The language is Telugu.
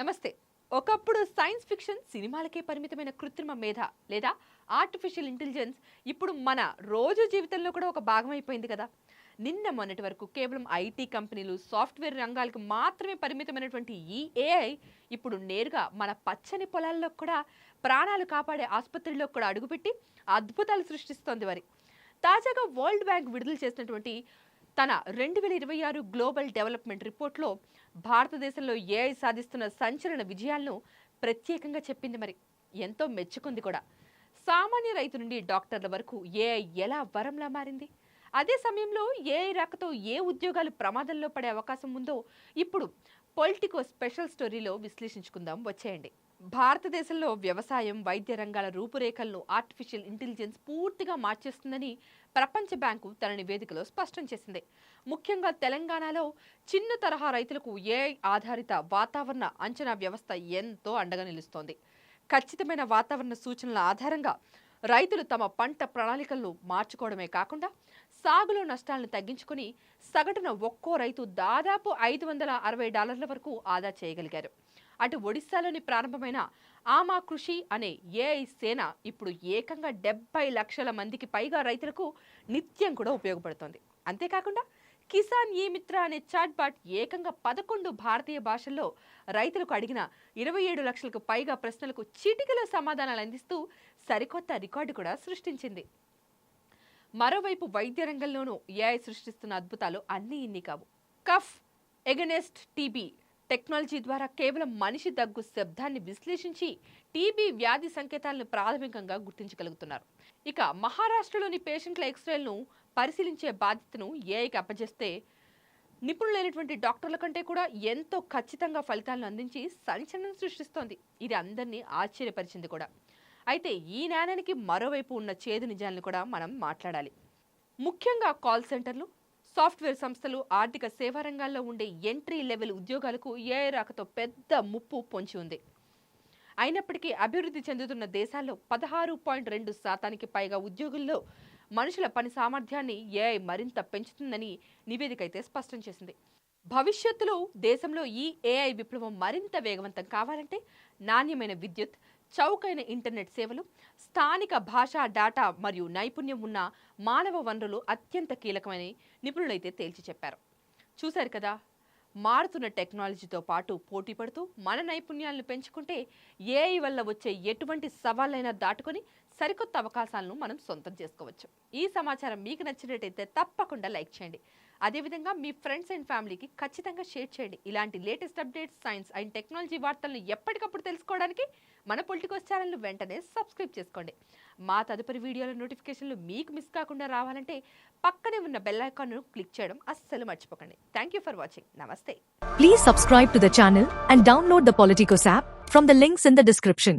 నమస్తే. ఒకప్పుడు సైన్స్ ఫిక్షన్ సినిమాలకే పరిమితమైన కృత్రిమ మేధ లేదా ఆర్టిఫిషియల్ ఇంటెలిజెన్స్ ఇప్పుడు మన రోజు జీవితంలో కూడా ఒక భాగం అయిపోయింది కదా. నిన్న మొన్నటి వరకు కేవలం ఐటీ కంపెనీలు, సాఫ్ట్వేర్ రంగాలకు మాత్రమే పరిమితమైనటువంటి ఈ ఏఐ ఇప్పుడు నేరుగా మన పచ్చని పొలాల్లో కూడా, ప్రాణాలు కాపాడే ఆసుపత్రిలో కూడా అడుగుపెట్టి అద్భుతాలు సృష్టిస్తోంది. మరి తాజాగా వరల్డ్ బ్యాంక్ విడుదల చేసినటువంటి తన 2026 గ్లోబల్ డెవలప్మెంట్ రిపోర్ట్లో భారతదేశంలో ఏఐ సాధిస్తున్న సంచలన విజయాలను ప్రత్యేకంగా చెప్పింది. మరి ఎంతో మెచ్చుకుంది కూడా. సామాన్య రైతు నుండి డాక్టర్ల వరకు ఏఐ ఎలా వరంలా మారింది, అదే సమయంలో ఏఐ రాకతో ఏ ఉద్యోగాలు ప్రమాదంలో పడే అవకాశం ఉందో ఇప్పుడు పొలిటికో స్పెషల్ స్టోరీలో విశ్లేషించుకుందాం. వచ్చేయండి. భారతదేశంలో వ్యవసాయం, వైద్య రంగాల రూపురేఖలను ఆర్టిఫిషియల్ ఇంటెలిజెన్స్ పూర్తిగా మార్చేస్తుందని ప్రపంచ బ్యాంకు తన నివేదికలో స్పష్టం చేసింది. ముఖ్యంగా తెలంగాణలో చిన్న తరహా రైతులకు ఏఐ ఆధారిత వాతావరణ అంచనా వ్యవస్థ ఎంతో అండగా నిలుస్తోంది. ఖచ్చితమైన వాతావరణ సూచనల ఆధారంగా రైతులు తమ పంట ప్రణాళికలను మార్చుకోవడమే కాకుండా సాగులో నష్టాలను తగ్గించుకుని సగటున ఒక్కో రైతు దాదాపు $560 వరకు ఆదా చేయగలిగారు. అటు ఒడిశాలోని ప్రారంభమైన ఆమా కృషి అనే ఏఐ సేన ఇప్పుడు ఏకంగా 70 లక్షల మందికి పైగా రైతులకు నిత్యం కూడా ఉపయోగపడుతోంది. అంతేకాకుండా కిసాన్ ఈ మిత్ర అనే చాట్ బాట్ ఏకంగా 11 భారతీయ భాషల్లో రైతులకు అడిగిన 27 లక్షలకు పైగా ప్రశ్నలకు చిటికలో సమాధానాలు అందిస్తూ సరికొత్త రికార్డు కూడా సృష్టించింది. మరోవైపు వైద్య రంగంలోనూ ఏఐ సృష్టిస్తున్న అద్భుతాలు అన్నీ ఇన్ని కావు. కఫ్ ఎగనెస్ట్ టీబీ టెక్నాలజీ ద్వారా కేవలం మనిషి దగ్గు శబ్దాన్ని విశ్లేషించి టీబీ వ్యాధి సంకేతాలను ప్రాథమికంగా గుర్తించగలుగుతున్నారు. ఇక మహారాష్ట్రలోని పేషెంట్ల ఎక్స్రేలను పరిశీలించే బాధ్యతను ఏఐకి అప్పజేస్తే నిపుణులైనటువంటి డాక్టర్ల కంటే కూడా ఎంతో ఖచ్చితంగా ఫలితాలను అందించి సంచలనం సృష్టిస్తోంది. ఇది అందరినీ ఆశ్చర్యపరిచింది కూడా. అయితే ఈ నాణానికి మరోవైపు ఉన్న చేదు నిజాలను కూడా మనం మాట్లాడాలి. ముఖ్యంగా కాల్ సెంటర్లు, సాఫ్ట్వేర్ సంస్థలు, ఆర్థిక సేవా రంగాల్లో ఉండే ఎంట్రీ లెవెల్ ఉద్యోగాలకు ఏఐ రాకతో పెద్ద ముప్పు పొంచి ఉంది. అయినప్పటికీ అభివృద్ధి చెందుతున్న దేశాల్లో 16.2% పైగా ఉద్యోగుల్లో మనుషుల పని సామర్థ్యాన్ని ఏఐ మరింత పెంచుతుందని నివేదిక అయితే స్పష్టం చేసింది. భవిష్యత్తులో దేశంలో ఈ ఏఐ విప్లవం మరింత వేగవంతం కావాలంటే నాణ్యమైన విద్యుత్, చౌకైన ఇంటర్నెట్ సేవలు, స్థానిక భాషా డేటా మరియు నైపుణ్యం ఉన్న మానవ వనరులు అత్యంత కీలకమని నిపుణులైతే తేల్చి చెప్పారు. చూశారు కదా, మారుతున్న టెక్నాలజీతో పాటు పోటీ పడుతూ మన నైపుణ్యాలను పెంచుకుంటే ఏఐ వల్ల వచ్చే ఎటువంటి సవాళ్ళైనా దాటుకొని సరికొత్త అవకాశాలను మనం సొంతం చేసుకోవచ్చు. ఈ సమాచారం మీకు నచ్చినట్టయితే తప్పకుండా లైక్ చేయండి. అదేవిధంగా మీ ఫ్రెండ్స్ అండ్ ఫ్యామిలీకి ఖచ్చితంగా షేర్ చేయండి. ఇలాంటి latest updates, science and technology వార్తలను ఎప్పటికప్పుడు తెలుసుకోవడానికి మన పొలిటికోస్ ఛానల్ను వెంటనే సబ్స్క్రైబ్ చేసుకోండి. మా తదుపరి వీడియోల నోటిఫికేషన్లు మీకు మిస్ కాకుండా రావాలంటే పక్కనే ఉన్న బెల్ ఐకాన్ను క్లిక్ చేయడం అస్సలు మర్చిపోకండి. Thank you for watching. నమస్తే. Please subscribe to the channel and download the Politicos app from the links in the description.